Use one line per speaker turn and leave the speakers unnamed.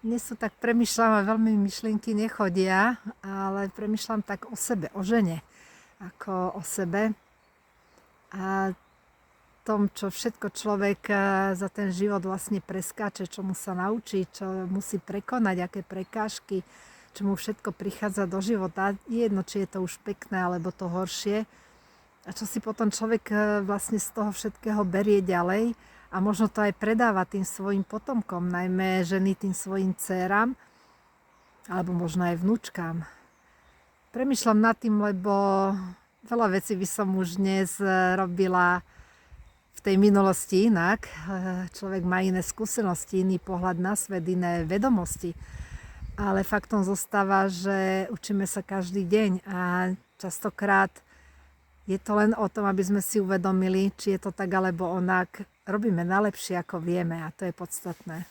Dnes to tak premýšľam a veľmi myšlienky nechodia, ale premýšľam tak o sebe, o žene, ako o sebe a tom, čo všetko človek za ten život vlastne preskáče, čomu sa naučí, čo musí prekonať, aké prekážky, čo mu všetko prichádza do života. Jedno, či je to už pekné, alebo to horšie. A čo si potom človek vlastne z toho všetkého berie ďalej a možno to aj predáva tým svojim potomkom, najmä ženy tým svojim dcéram, alebo možno aj vnúčkám. Premýšľam nad tým, lebo veľa vecí by som už dnes robila v tej minulosti inak. Človek má iné skúsenosti, iný pohľad na svet, iné vedomosti. Ale faktom zostáva, že učíme sa každý deň a častokrát je to len o tom, aby sme si uvedomili, či je to tak alebo onak. Robíme najlepšie, ako vieme, a to je podstatné.